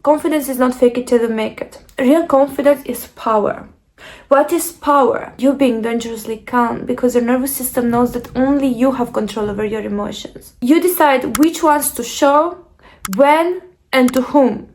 Confidence is not fake it till you make it. Real confidence is power. What is power? You being dangerously calm because your nervous system knows that only you have control over your emotions. You decide which ones to show, when, and to whom.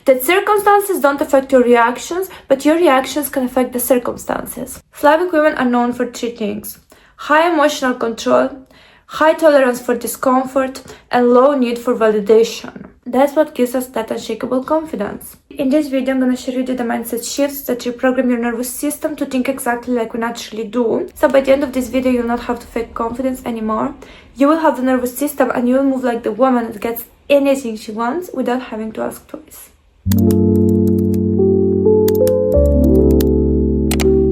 That circumstances don't affect your reactions, but your reactions can affect the circumstances. Slavic women are known for three things: high emotional control, high tolerance for discomfort, and low need for validation. That's what gives us that unshakable confidence. In this video, I'm going to share with you the mindset shifts that reprogram your nervous system to think exactly like we naturally do. So by the end of this video, you'll not have to fake confidence anymore. You will have the nervous system and you will move like the woman that gets anything she wants without having to ask twice.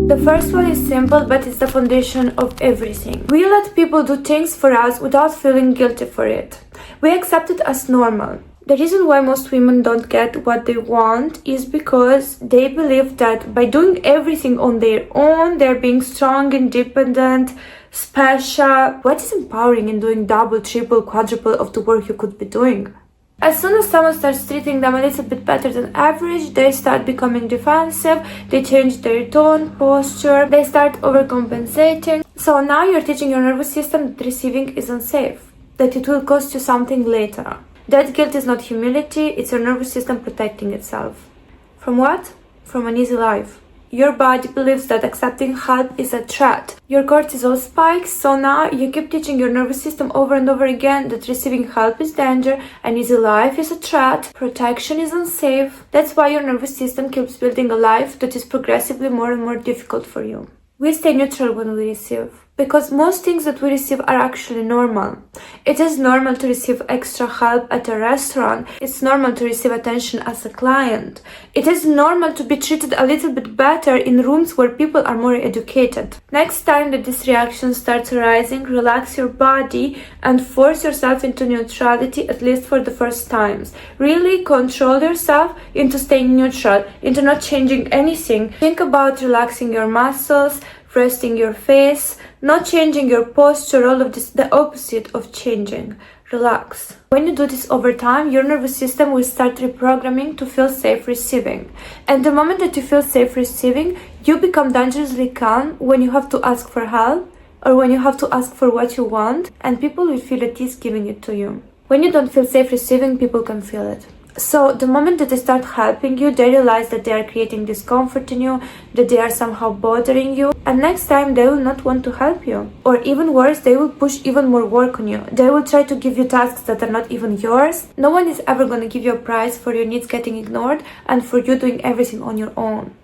The first one is simple, but it's the foundation of everything. We let people do things for us without feeling guilty for it. We accept it as normal. The reason why most women don't get what they want is because they believe that by doing everything on their own, they're being strong, independent, special. What is empowering in doing double, triple, quadruple of the work you could be doing? As soon as someone starts treating them a little bit better than average, they start becoming defensive, they change their tone, posture, they start overcompensating. So now you're teaching your nervous system that receiving is unsafe, that it will cost you something later. That guilt is not humility, it's your nervous system protecting itself. From what? From an easy life. Your body believes that accepting help is a threat. Your cortisol spikes, so now you keep teaching your nervous system over and over again that receiving help is danger, an easy life is a threat, protection is unsafe. That's why your nervous system keeps building a life that is progressively more and more difficult for you. We stay neutral when we receive, because most things that we receive are actually normal. It is normal to receive extra help at a restaurant. It's normal to receive attention as a client. It is normal to be treated a little bit better in rooms where people are more educated. Next time that this reaction starts arising, relax your body and force yourself into neutrality, at least for the first times. Really control yourself into staying neutral, into not changing anything. Think about relaxing your muscles, resting your face, not changing your posture, all of this, the opposite of changing. Relax. When you do this over time, your nervous system will start reprogramming to feel safe receiving. And the moment that you feel safe receiving, you become dangerously calm when you have to ask for help or when you have to ask for what you want, and people will feel at ease giving it to you. When you don't feel safe receiving, people can feel it. So the moment that they start helping you, they realize that they are creating discomfort in you, that they are somehow bothering you, and next time they will not want to help you. Or even worse, they will push even more work on you. They will try to give you tasks that are not even yours. No one is ever going to give you a prize for your needs getting ignored and for you doing everything on your own.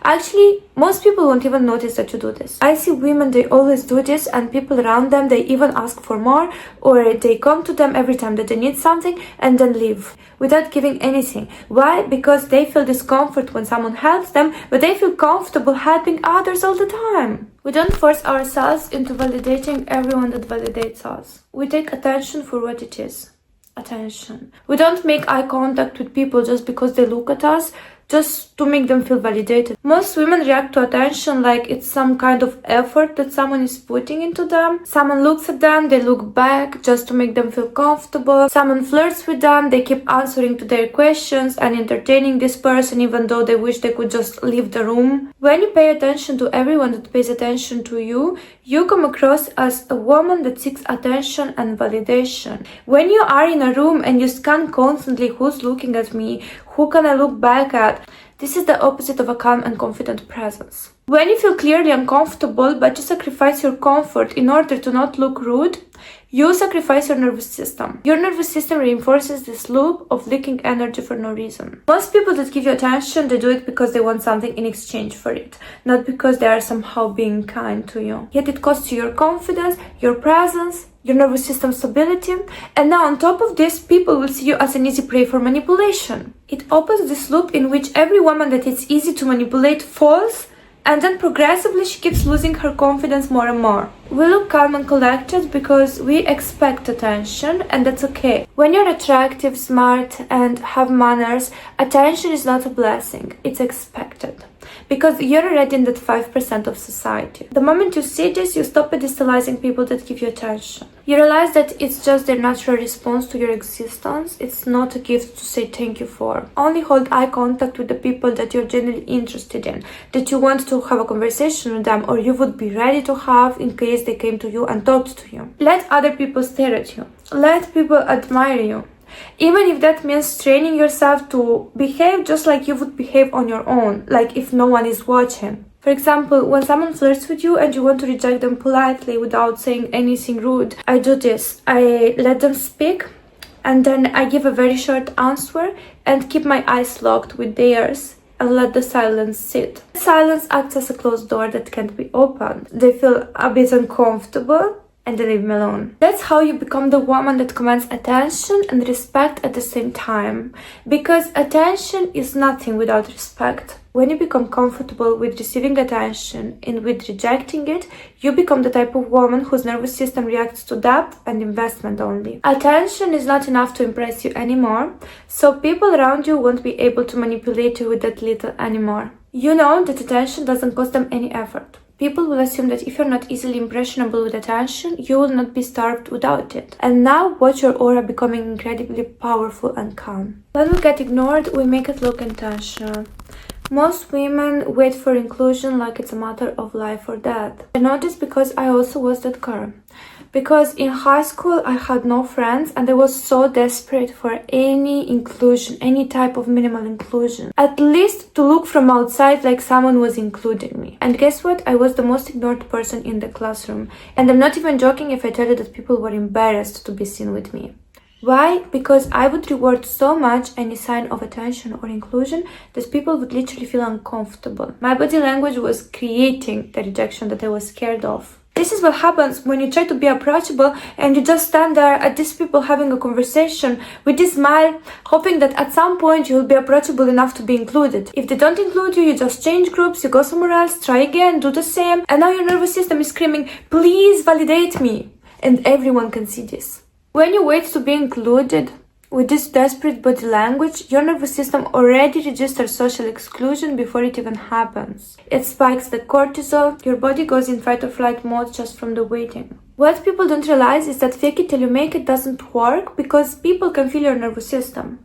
Actually, most people won't even notice that you do this. I see women, they always do this, and people around them, they even ask for more, or they come to them every time that they need something and then leave without giving anything. Why? Because they feel discomfort when someone helps them, but they feel comfortable helping others all the time. We don't force ourselves into validating everyone that validates us. We take attention for what it is. Attention. We don't make eye contact with people just because they look at us, just to make them feel validated. Most women react to attention like it's some kind of effort that someone is putting into them. Someone looks at them, they look back just to make them feel comfortable. Someone flirts with them, they keep answering to their questions and entertaining this person even though they wish they could just leave the room. When you pay attention to everyone that pays attention to you, you come across as a woman that seeks attention and validation. When you are in a room and you scan constantly who's looking at me, who can I look back at? This is the opposite of a calm and confident presence. When you feel clearly uncomfortable but you sacrifice your comfort in order to not look rude, you sacrifice your nervous system. Your nervous system reinforces this loop of leaking energy for no reason. Most people that give you attention, they do it because they want something in exchange for it, not because they are somehow being kind to you. Yet it costs you your confidence, your presence, your nervous system stability, and now on top of this, people will see you as an easy prey for manipulation. It opens this loop in which every woman that it's easy to manipulate falls, and then progressively she keeps losing her confidence more and more. We look calm and collected because we expect attention, and that's okay. When you're attractive, smart, and have manners, attention is not a blessing, it's expected. because you're already in that 5% of society. The moment you see this, you stop pedestalizing people that give you attention. You realize that it's just their natural response to your existence. It's not a gift to say thank you for. Only hold eye contact with the people that you're genuinely interested in, that you want to have a conversation with them, or you would be ready to have in case they came to you and talked to you. Let other people stare at you. Let people admire you. Even if that means training yourself to behave just like you would behave on your own, like if no one is watching. For example, when someone flirts with you and you want to reject them politely without saying anything rude, I do this. I let them speak, and then I give a very short answer and keep my eyes locked with theirs and let the silence sit. Silence acts as a closed door that can't be opened. They feel a bit uncomfortable and they leave me alone. That's how you become the woman that commands attention and respect at the same time. Because attention is nothing without respect. When you become comfortable with receiving attention and with rejecting it, you become the type of woman whose nervous system reacts to depth and investment only. Attention is not enough to impress you anymore, so people around you won't be able to manipulate you with that little anymore. You know that attention doesn't cost them any effort. People will assume that if you're not easily impressionable with attention, you will not be starved without it. And now watch your aura becoming incredibly powerful and calm. When we get ignored, we make it look intentional. Most women wait for inclusion like it's a matter of life or death. I know this because I also was that girl. Because in high school I had no friends and I was so desperate for any inclusion, any type of minimal inclusion. At least to look from outside like someone was including me. And guess what? I was the most ignored person in the classroom. And I'm not even joking if I tell you that people were embarrassed to be seen with me. Why? Because I would reward so much any sign of attention or inclusion that people would literally feel uncomfortable. My body language was creating the rejection that I was scared of. This is what happens when you try to be approachable and you just stand there at these people having a conversation with this smile, hoping that at some point you will be approachable enough to be included. If they don't include you, you just change groups, you go somewhere else, try again, do the same, and now your nervous system is screaming, please validate me. And everyone can see this. When you wait to be included with this desperate body language, your nervous system already registers social exclusion before it even happens. It spikes the cortisol, your body goes in fight or flight mode just from the waiting. What people don't realize is that fake it till you make it doesn't work because people can feel your nervous system.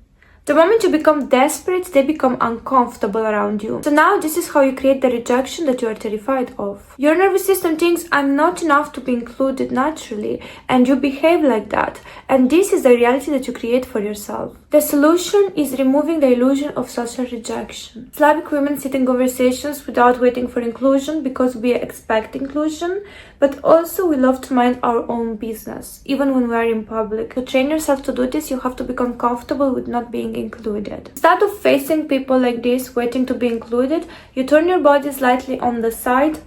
The moment you become desperate, they become uncomfortable around you. So now this is how you create the rejection that you are terrified of. Your nervous system thinks I'm not enough to be included naturally, and you behave like that. And this is the reality that you create for yourself. The solution is removing the illusion of social rejection. Slavic women sit in conversations without waiting for inclusion because we expect inclusion, but also we love to mind our own business, even when we are in public. To train yourself to do this, you have to become comfortable with not being included. Instead of facing people like this, waiting to be included, you turn your body slightly on the side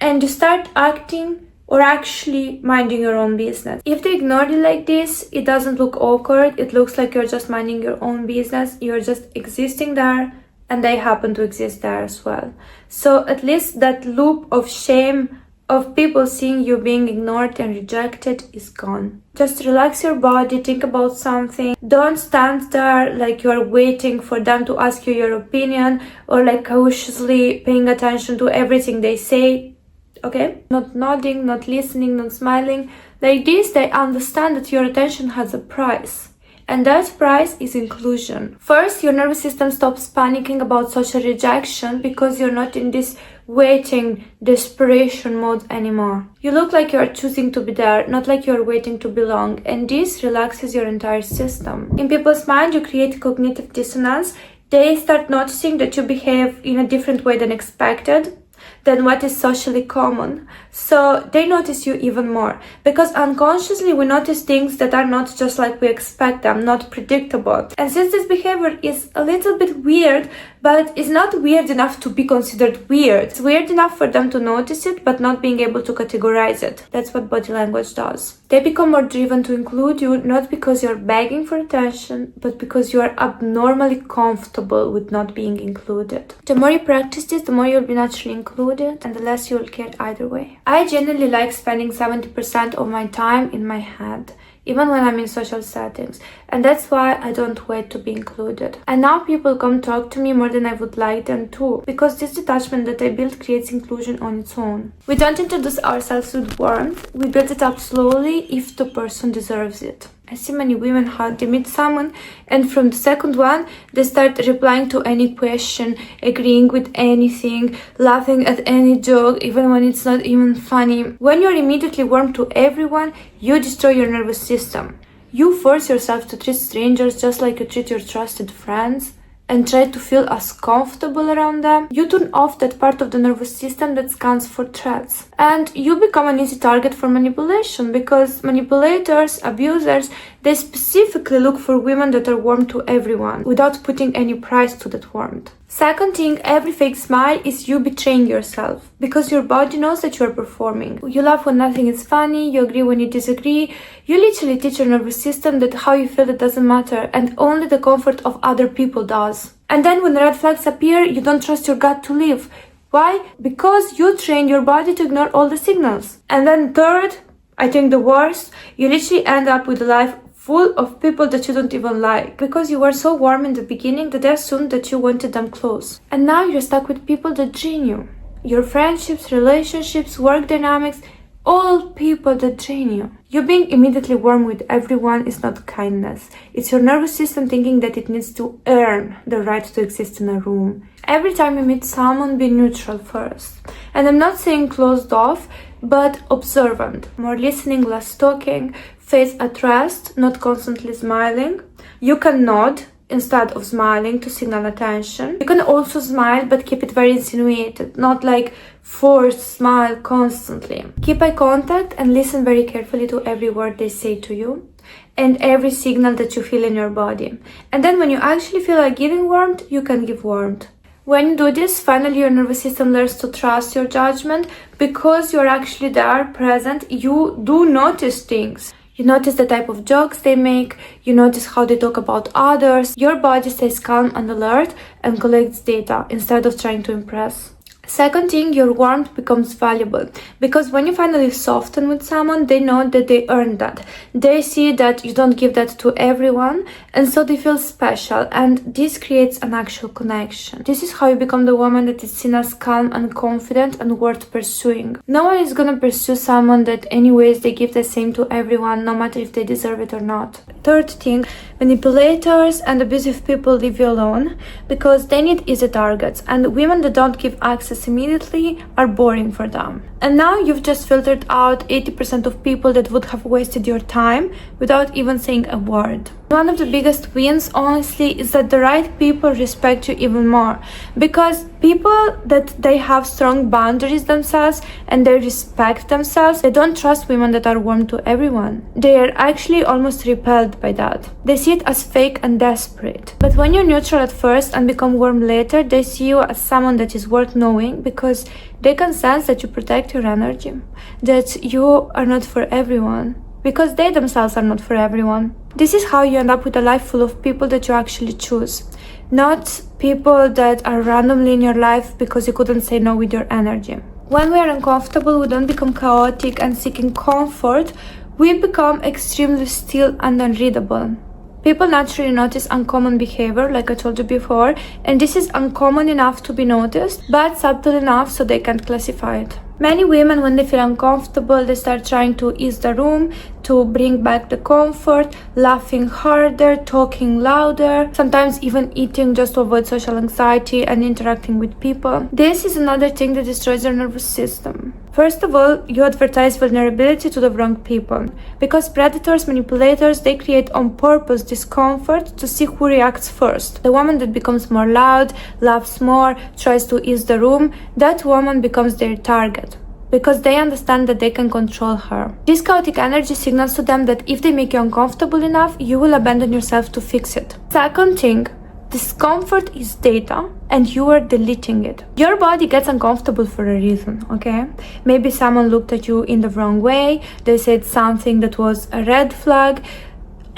and you start acting or actually minding your own business. If they ignore you like this, it doesn't look awkward. It looks like you're just minding your own business. You're just existing there and they happen to exist there as well. So at least that loop of shame of people seeing you being ignored and rejected is gone. Just relax your body, think about something. Don't stand there like you're waiting for them to ask you your opinion or like cautiously paying attention to everything they say. Okay? Not nodding, not listening, not smiling. Like this, they understand that your attention has a price. And that price is inclusion. First, your nervous system stops panicking about social rejection because you're not in this waiting, desperation mode anymore. You look like you're choosing to be there, not like you're waiting to belong. And this relaxes your entire system. In people's mind, you create cognitive dissonance. They start noticing that you behave in a different way than expected, than what is socially common. So they notice you even more because unconsciously we notice things that are not just like we expect them, not predictable. And since this behavior is a little bit weird, but it's not weird enough to be considered weird. It's weird enough for them to notice it, but not being able to categorize it. That's what body language does. They become more driven to include you, not because you're begging for attention, but because you are abnormally comfortable with not being included. The more you practice this, the more you'll be naturally included, and the less you'll care either way. I generally like spending 70% of my time in my head, even when I'm in social settings. And that's why I don't wait to be included. And now people come talk to me more than I would like them to, because this detachment that I built creates inclusion on its own. We don't introduce ourselves with warmth, we build it up slowly if the person deserves it. I see many women how they meet someone, and from the second one, they start replying to any question, agreeing with anything, laughing at any joke, even when it's not even funny. When you're immediately warm to everyone, you destroy your nervous system. You force yourself to treat strangers just like you treat your trusted friends, and try to feel as comfortable around them. You turn off that part of the nervous system that scans for threats. And you become an easy target for manipulation, because manipulators, abusers, they specifically look for women that are warm to everyone, without putting any price to that warmth. Second thing, every fake smile is you betraying yourself, because your body knows that you are performing. You laugh when nothing is funny, you agree when you disagree. You literally teach your nervous system that how you feel, it doesn't matter, and only the comfort of other people does. And then when red flags appear, you don't trust your gut to live. Why? Because you train your body to ignore all the signals. And then third, I think the worst, you literally end up with a life full of people that you don't even like, because you were so warm in the beginning that they assumed that you wanted them close. And now you're stuck with people that drain you. Your friendships, relationships, work dynamics, all people that drain you. You being immediately warm with everyone is not kindness. It's your nervous system thinking that it needs to earn the right to exist in a room. Every time you meet someone, be neutral first. And I'm not saying closed off, but observant. More listening, less talking. Face at rest, not constantly smiling. You can nod instead of smiling to signal attention. You can also smile, but keep it very insinuated, not like forced smile constantly. Keep eye contact and listen very carefully to every word they say to you and every signal that you feel in your body. And then when you actually feel like giving warmth, you can give warmth. When you do this, finally your nervous system learns to trust your judgment, because you're actually there, present. You do notice things. You notice the type of jokes they make, you notice how they talk about others. Your body stays calm and alert and collects data instead of trying to impress. Second thing, your warmth becomes valuable, because when you finally soften with someone, they know that they earned that. They see that you don't give that to everyone, and so they feel special, and this creates an actual connection. This is how you become the woman that is seen as calm and confident and worth pursuing. No one is gonna pursue someone that anyways they give the same to everyone, no matter if they deserve it or not. Third thing, manipulators and abusive people leave you alone because they need easy targets, and women that don't give access immediately are boring for them. And now you've just filtered out 80% of people that would have wasted your time without even saying a word. One of the biggest wins, honestly, is that the right people respect you even more, because people that they have strong boundaries themselves and they respect themselves, they don't trust women that are warm to everyone. They are actually almost repelled by that. They see it as fake and desperate. But when you're neutral at first and become warm later, they see you as someone that is worth knowing, because they can sense that you protect your energy, that you are not for everyone, because they themselves are not for everyone. This is how you end up with a life full of people that you actually choose, not people that are randomly in your life because you couldn't say no with your energy. When we are uncomfortable, we don't become chaotic and seeking comfort, we become extremely still and unreadable. People naturally notice uncommon behavior, like I told you before, and this is uncommon enough to be noticed, but subtle enough so they can't classify it. Many women, when they feel uncomfortable, they start trying to ease the room, to bring back the comfort, laughing harder, talking louder, sometimes even eating just to avoid social anxiety and interacting with people. This is another thing that destroys your nervous system. First of all, you advertise vulnerability to the wrong people, because predators, manipulators, they create on purpose discomfort to see who reacts first. The woman that becomes more loud, laughs more, tries to ease the room, that woman becomes their target, because they understand that they can control her. This chaotic energy signals to them that if they make you uncomfortable enough, you will abandon yourself to fix it. Second thing, discomfort is data and you are deleting it. Your body gets uncomfortable for a reason, okay? Maybe someone looked at you in the wrong way, they said something that was a red flag.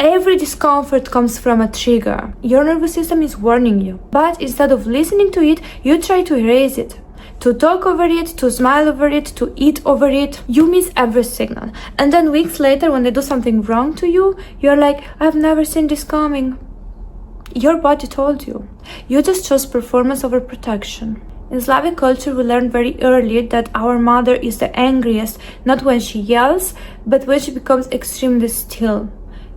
Every discomfort comes from a trigger. Your nervous system is warning you, but instead of listening to it, you try to erase it, to talk over it, to smile over it, to eat over it. You miss every signal. And then weeks later, when they do something wrong to you, you're like, I've never seen this coming. Your body told you. You just chose performance over protection. In Slavic culture, we learned very early that our mother is the angriest, not when she yells, but when she becomes extremely still,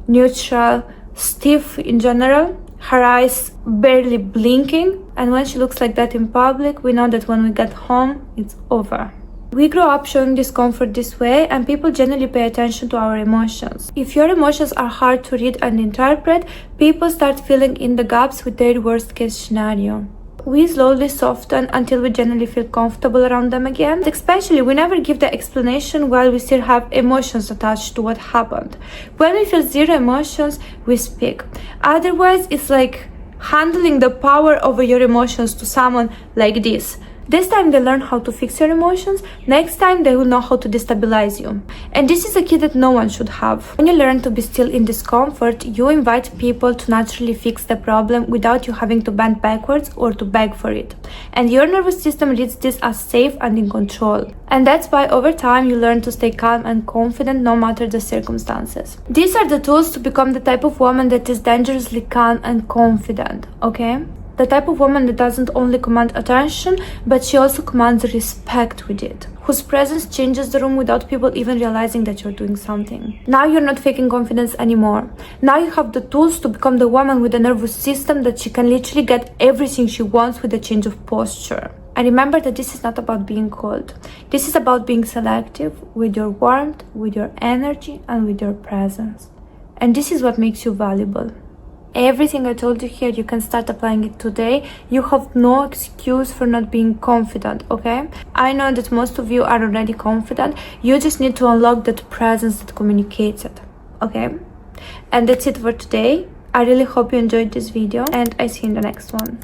neutral, stiff in general, her eyes barely blinking, and when she looks like that in public, we know that when we get home, it's over. We grow up showing discomfort this way, and people generally pay attention to our emotions. If your emotions are hard to read and interpret, people start filling in the gaps with their worst case scenario. We slowly soften until we generally feel comfortable around them again. Especially, we never give the explanation while we still have emotions attached to what happened. When we feel zero emotions, we speak. Otherwise, it's like handling the power over your emotions to someone like this. This time they learn how to fix your emotions, next time they will know how to destabilize you. And this is a key that no one should have. When you learn to be still in discomfort, you invite people to naturally fix the problem without you having to bend backwards or to beg for it. And your nervous system reads this as safe and in control. And that's why over time you learn to stay calm and confident no matter the circumstances. These are the tools to become the type of woman that is dangerously calm and confident, okay? The type of woman that doesn't only command attention, but she also commands respect with it. Whose presence changes the room without people even realizing that you're doing something. Now you're not faking confidence anymore. Now you have the tools to become the woman with a nervous system that she can literally get everything she wants with a change of posture. And remember that this is not about being cold. This is about being selective with your warmth, with your energy, and with your presence. And this is what makes you valuable. Everything I told you here, you can start applying it today. You have no excuse for not being confident, okay? I know that most of you are already confident. You just need to unlock that presence that communicates it, okay? And that's it for today. I really hope you enjoyed this video, and I see you in the next one.